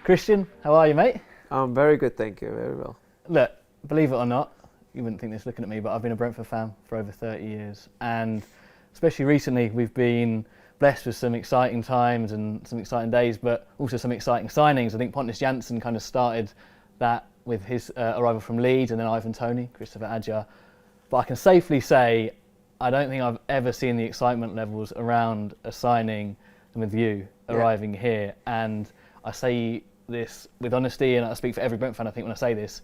Christian, how are you, mate? I'm very good, thank you. Very well. Look, believe it or not, you wouldn't think this looking at me, but I've been a Brentford fan for over 30 years. And especially recently, we've been blessed with some exciting times and some exciting days, but also some exciting signings. I think Pontus Jansson kind of started that with his arrival from Leeds, and then Ivan Toney, Christopher Adja. But I can safely say, I don't think I've ever seen the excitement levels around a signing with you arriving here. And I say this with honesty, and I speak for every Brentford fan, I think, when I say this.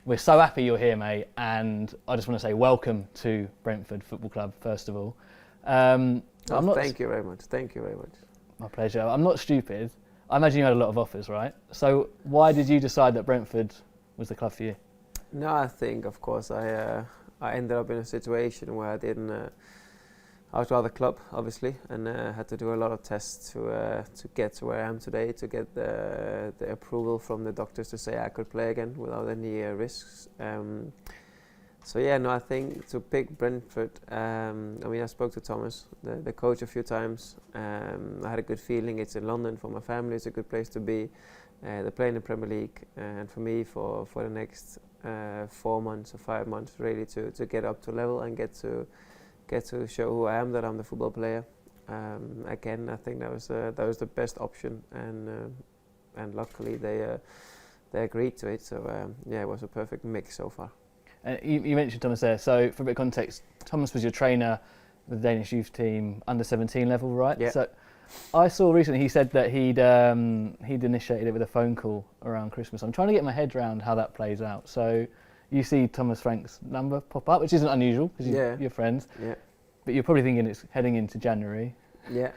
We're so happy you're here, mate, and I just want to say welcome to Brentford Football Club, first of all. Thank you very much. Thank you very much. My pleasure. I'm not stupid. I imagine you had a lot of offers, right? So why did you decide that Brentford was the club for you? No, I think, of course, I ended up in a situation where I didn't. I was out of the club, obviously, and had to do a lot of tests to get to where I am today, to get the approval from the doctors to say I could play again without any risks. I think to pick Brentford, I spoke to Thomas, the coach, a few times. I had a good feeling. It's in London for my family. It's a good place to be. They're playing in the Premier League, and for me, for the next 4 months or 5 months, really to get up to level and get to show who I am, that I'm the football player. Again, I think that was the best option, and luckily they agreed to it. So it was a perfect mix so far. You mentioned Thomas there. So for a bit of context, Thomas was your trainer with the Danish youth team under 17 level, right? Yeah. So I saw recently he said that he'd initiated it with a phone call around Christmas. I'm trying to get my head around how that plays out. So you see Thomas Frank's number pop up, which isn't unusual because you're friends. Yeah. But you're probably thinking it's heading into January. Yeah.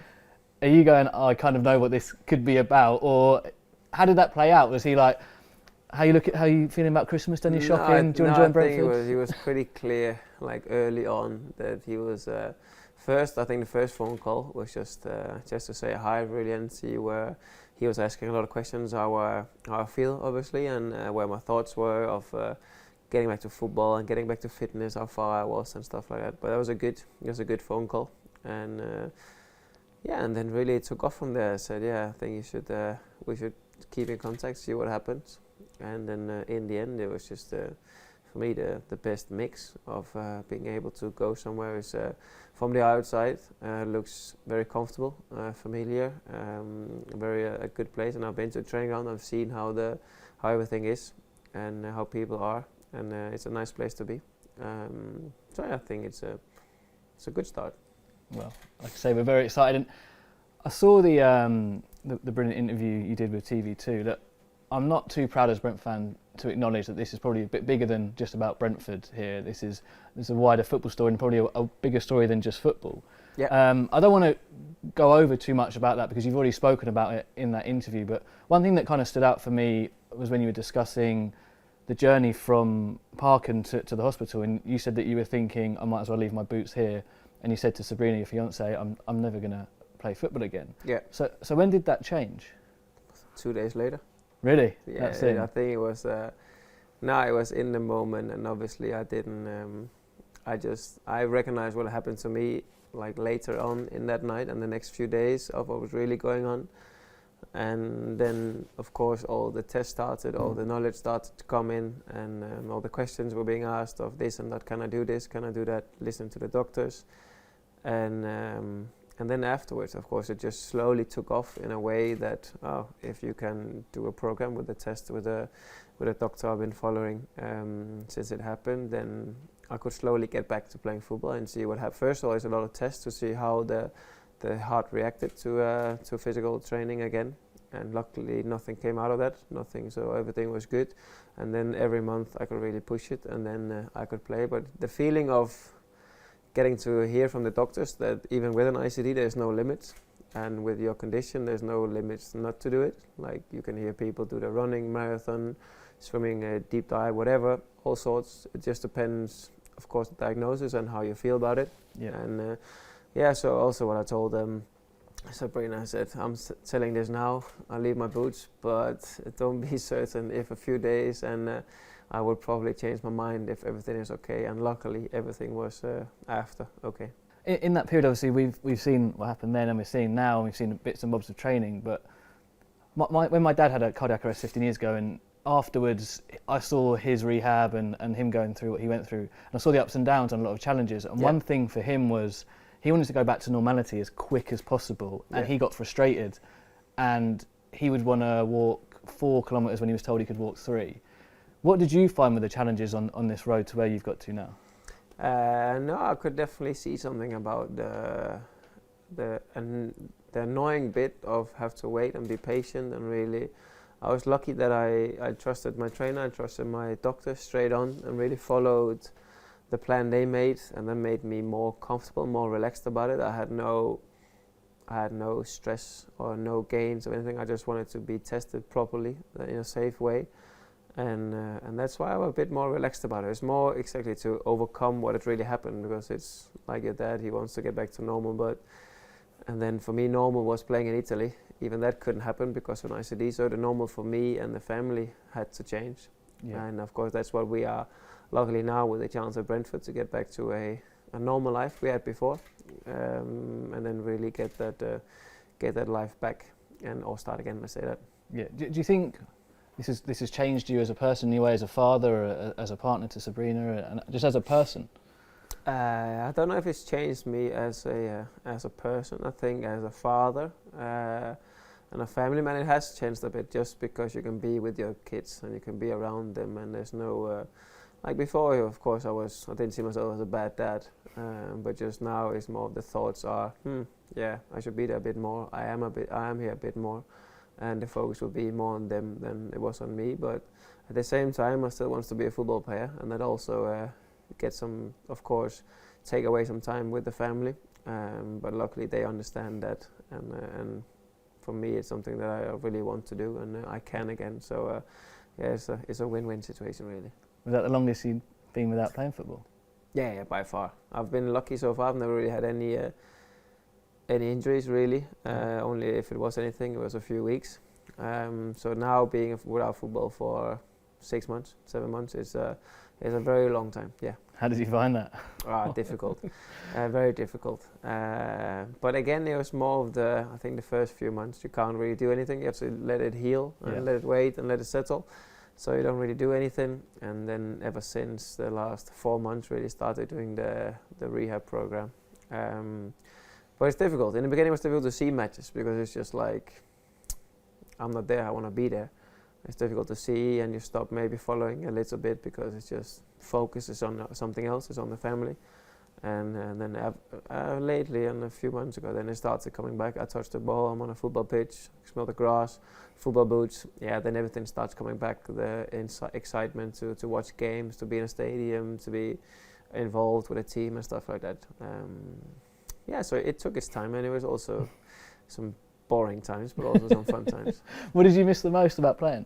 Are you going, I kind of know what this could be about? Or how did that play out? Was he like, how you feeling about Christmas? Done you shopping? Do you enjoy Brentford? I think he was pretty clear, like early on, that he was first. I think the first phone call was just to say hi, really, and see where he was asking a lot of questions, how I feel, obviously, and where my thoughts were of getting back to football and getting back to fitness, how far I was and stuff like that. But it was a good phone call, and and then really it took off from there. I said, I think we should keep in contact, see what happens. And then in the end, it was just for me the best mix of being able to go somewhere is from the outside looks very comfortable, familiar, a good place. And I've been to a training ground. I've seen how everything is and how people are, and it's a nice place to be. I think it's a good start. Well, like I say, we're very excited. And I saw the brilliant interview you did with TV2. That I'm not too proud as a Brentford fan to acknowledge that this is probably a bit bigger than just about Brentford here. There's a wider football story and probably a bigger story than just football. Yeah. I don't want to go over too much about that because you've already spoken about it in that interview. But one thing that kind of stood out for me was when you were discussing the journey from Parken to the hospital, and you said that you were thinking, I might as well leave my boots here. And you said to Sabrina, your fiance, I'm never going to play football again. Yeah. So when did that change? 2 days later. Really? Yeah, I think it was. It was in the moment, and obviously I didn't. I recognized what happened to me like later on in that night and the next few days of what was really going on, and then of course all the tests started, all the knowledge started to come in, and all the questions were being asked of this and that. Can I do this? Can I do that? Listen to the doctors, and then afterwards, of course, it just slowly took off in a way that, if you can do a program with a test with a doctor I've been following since it happened, then I could slowly get back to playing football and see what happened. First of all, there's a lot of tests to see how the heart reacted to physical training again, and luckily nothing came out of that, so everything was good. And then every month I could really push it, and then I could play. But the feeling of getting to hear from the doctors that even with an ICD there's no limits, and with your condition there's no limits not to do it. Like you can hear people do the running, marathon, swimming, deep dive, whatever, all sorts. It just depends, of course, the diagnosis and how you feel about it. Yeah. And so also what I told Sabrina, I said, I'm telling this now, I'll leave my boots, but don't be certain if a few days, and I would probably change my mind if everything is okay. And luckily, everything was after okay. In that period, obviously, we've seen what happened then, and we're seeing now, and we've seen bits and bobs of training. But When my dad had a cardiac arrest 15 years ago, and afterwards I saw his rehab and him going through what he went through, and I saw the ups and downs and a lot of challenges. And one thing for him was he wanted to go back to normality as quick as possible, and he got frustrated, and he would want to walk 4 kilometres when he was told he could walk 3. What did you find were the challenges on this road to where you've got to now? No, I could definitely see something about the annoying bit of have to wait and be patient, and really I was lucky that I trusted my trainer, I trusted my doctor straight on, and really followed the plan they made, and that made me more comfortable, more relaxed about it. I had no stress or no gains or anything. I just wanted to be tested properly in a safe way, and that's why I'm a bit more relaxed about it. It's more exactly to overcome what had really happened, because it's like your dad, he wants to get back to normal, and then for me normal was playing in Italy. Even that couldn't happen because of an ICD, so the normal for me and the family had to change. And of course that's what we are luckily now with the chance at Brentford to get back to a normal life we had before, and then really get that life back or start again, let's say that. Yeah. Do you think this has changed you as a person in any way, as a father, or as a partner to Sabrina, and just as a person? I don't know if it's changed me as a person. I think as a father and a family man, it has changed a bit, just because you can be with your kids and you can be around them, and there's no like before. Of course, I didn't see myself as a bad dad, but just now it's more of the thoughts are, I should be there a bit more. I am here a bit more, and the focus will be more on them than it was on me. But at the same time, I still want to be a football player, and that also get some, of course, take away some time with the family. But luckily they understand that, and for me it's something that I really want to do, and I can again. So it's a win-win situation really. Was that the longest you've been without playing football? Yeah, by far. I've been lucky so far. I've never really had any injuries really. Only if it was anything, it was a few weeks. So now being without football for 6 months, 7 months is a very long time. Yeah. How did you find that? Difficult, very difficult. But again, it was more of I think the first few months you can't really do anything. You have to let it heal and let it wait and let it settle. So you don't really do anything. And then ever since the last 4 months, really started doing the rehab program. But it's difficult. In the beginning, it was difficult to see matches because it's just like, I'm not there. I want to be there. It's difficult to see, and you stop maybe following a little bit because it's just focus is on something else, it's on the family. And then lately, and a few months ago, then it started coming back. I touch the ball, I'm on a football pitch, smell the grass, football boots. Yeah, then everything starts coming back. The excitement to watch games, to be in a stadium, to be involved with a team and stuff like that. So it took its time, and it was also some boring times, but also some fun times. What did you miss the most about playing?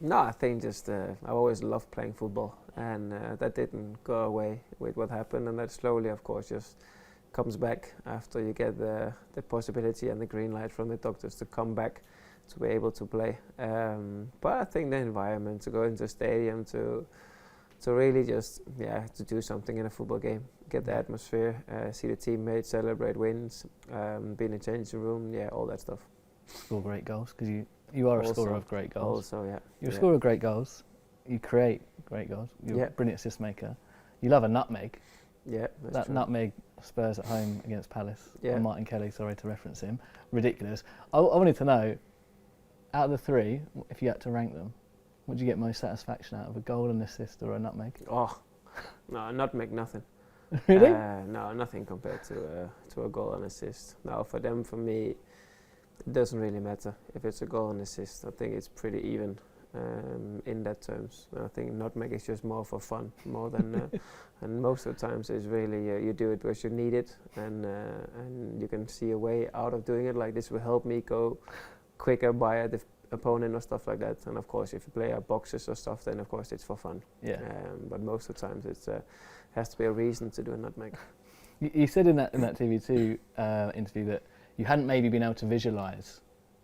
No, I think just I always loved playing football, and that didn't go away with what happened, and that slowly, of course, just comes back after you get the possibility and the green light from the doctors to come back to be able to play. But I think the environment, to go into a stadium, to really just to do something in a football game, get the atmosphere, see the teammates celebrate wins, be in the changing room, all that stuff. Score great goals, because you are a scorer of great goals. Also, yeah. You're a scorer of great goals. You create great goals. You're a brilliant assist maker. You love a nutmeg. Yeah, that's true. Nutmeg Spurs at home against Palace. And Martin Kelly, sorry to reference him. Ridiculous. I wanted to know, out of the 3, if you had to rank them, what do you get most satisfaction out of, a goal, an assist, or a nutmeg? Oh, no, a nutmeg, nothing. Really? No, nothing compared to a goal and assist. No, for me, it doesn't really matter if it's a goal and assist. I think it's pretty even in that terms. I think nutmeg is just more for fun, more than, and most of the times it's really you do it because you need it, and you can see a way out of doing it. Like, this will help me go quicker by the opponent or stuff like that. And of course, if you play boxes or stuff, then of course it's for fun. Yeah. But most of the times it's has to be a reason to do a nutmeg. You said in that TV2 interview that you hadn't maybe been able to visualise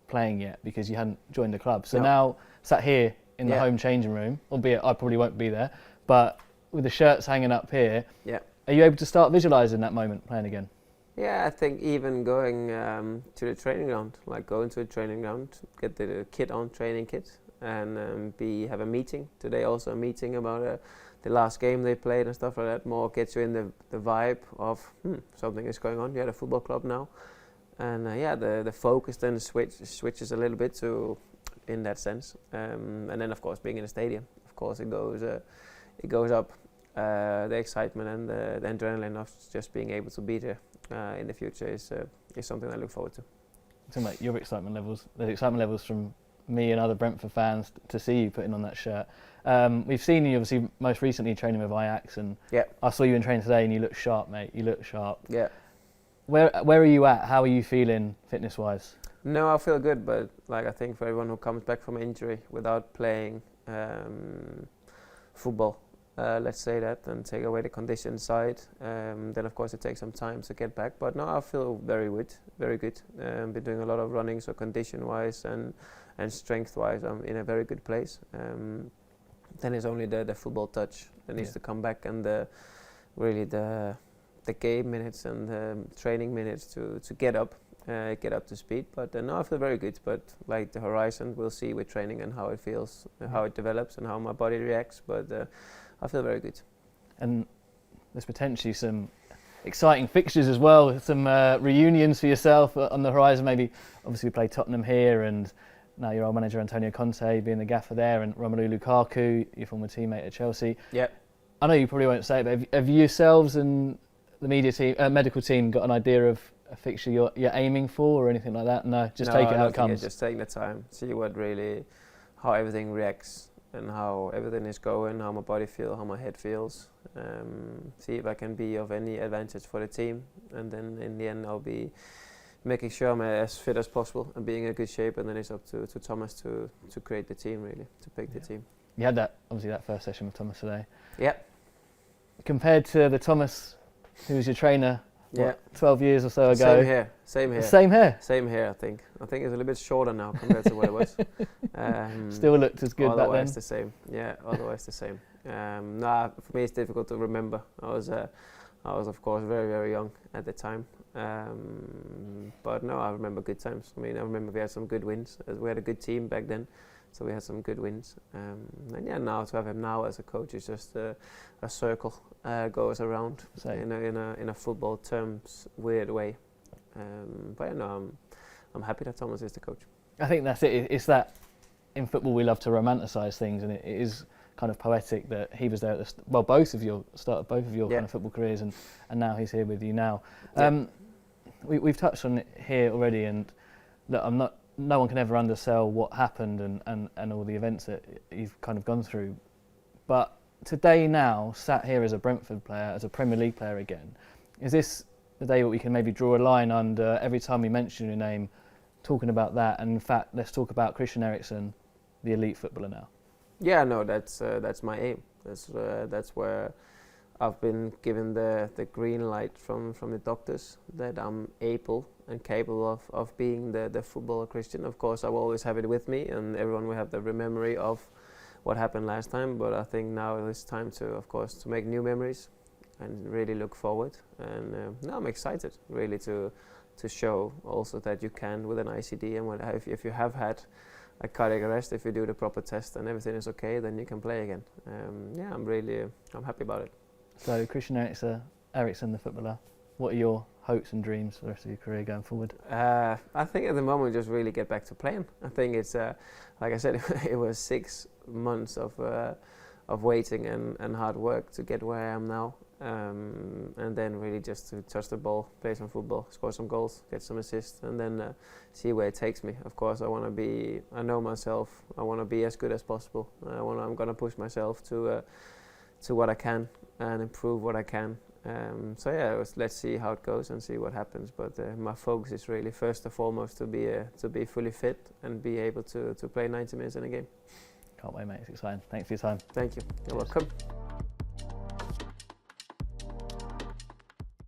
playing yet because you hadn't joined the club. So now, sat here in the home changing room, albeit I probably won't be there, but with the shirts hanging up here, are you able to start visualising that moment playing again? Yeah, I think even going to the training ground, like going to a training ground, get the kit on, training kit, and have a meeting. Today also a meeting about the last game they played and stuff like that. More gets you in the vibe of something is going on. You're at a football club now, and the focus then switches a little bit to in that sense. And then of course being in a stadium, of course it goes up. The excitement and the adrenaline of just being able to be there in the future is something I look forward to. Talking about your excitement levels, the excitement levels from me and other Brentford fans to see you putting on that shirt. We've seen you obviously most recently training with Ajax, and I saw you in training today and you look sharp, mate. You look sharp. Yeah. Where are you at? How are you feeling fitness-wise? No, I feel good, but like I think for everyone who comes back from injury without playing football, let's say that, and take away the condition side, then of course it takes some time to get back. But no, I feel very good. Been doing a lot of running, so condition-wise and strength-wise, I'm in a very good place. Then it's only the football touch that needs to come back, and really the game minutes and the training minutes to get up to speed. But no, I feel very good. But like the horizon, we'll see with training and how it feels, how it develops, and how my body reacts. But I feel very good. And there's potentially some exciting fixtures as well, some reunions for yourself on the horizon. Maybe, obviously, we play Tottenham here, and now your old manager Antonio Conte being the gaffer there, and Romelu Lukaku, your former teammate at Chelsea. Yeah. I know you probably won't say it, but have yourselves and the media team, medical team, got an idea of a fixture you're aiming for or anything like that? No, just take it how it comes. Just taking the time, see how everything reacts and how everything is going, how my body feels, how my head feels. See if I can be of any advantage for the team, and then in the end I'll be making sure I'm as fit as possible and being in good shape, and then it's up to Thomas to create the team, really, to pick the team. You had that first session with Thomas today. Yeah. Compared to the Thomas who was your trainer 12 years or so ago. Same here. Same here, I think. I think it's a little bit shorter now compared to what it was. Still looked as good back then? Otherwise the same. Yeah, otherwise the same. For me it's difficult to remember. I was of course very, very young at the time. But no, I remember good times. I mean, I remember we had some good wins. We had a good team back then, so we had some good wins. And yeah, now to have him now as a coach is just a circle goes around in a football terms weird way. But yeah, no, I'm happy that Thomas is the coach. I think that's it. It's that in football we love to romanticise things, and it is kind of poetic that he was there at the both of your kind of football careers, and now he's here with you now. We've touched on it here already, and look, no one can ever undersell what happened and all the events that you've kind of gone through. But today now, sat here as a Brentford player, as a Premier League player again, is this the day that we can maybe draw a line under every time we mention your name, talking about that, and in fact, let's talk about Christian Eriksen, the elite footballer now? Yeah, no, that's my aim. That's where I've been given the green light from the doctors that I'm able and capable of being the footballer Christian. Of course, I will always have it with me, and everyone will have the memory of what happened last time. But I think now it's time to make new memories and really look forward. And now I'm excited really to show also that you can with an ICD, and if you have had a cardiac arrest, if you do the proper test and everything is okay, then you can play again. I'm happy about it. So Christian Eriksen, the footballer, what are your hopes and dreams for the rest of your career going forward? I think at the moment just really get back to playing. I think it's like I said, it was 6 months of waiting and hard work to get where I am now, and then really just to touch the ball, play some football, score some goals, get some assists, and then see where it takes me. Of course, I know myself. I want to be as good as possible. I'm going to push myself to what I can and improve what I can. Let's see how it goes and see what happens. But my focus is really first and foremost to be fully fit and be able to play 90 minutes in a game. Can't wait, mate. It's exciting. Thanks for your time. Thank you. You're welcome.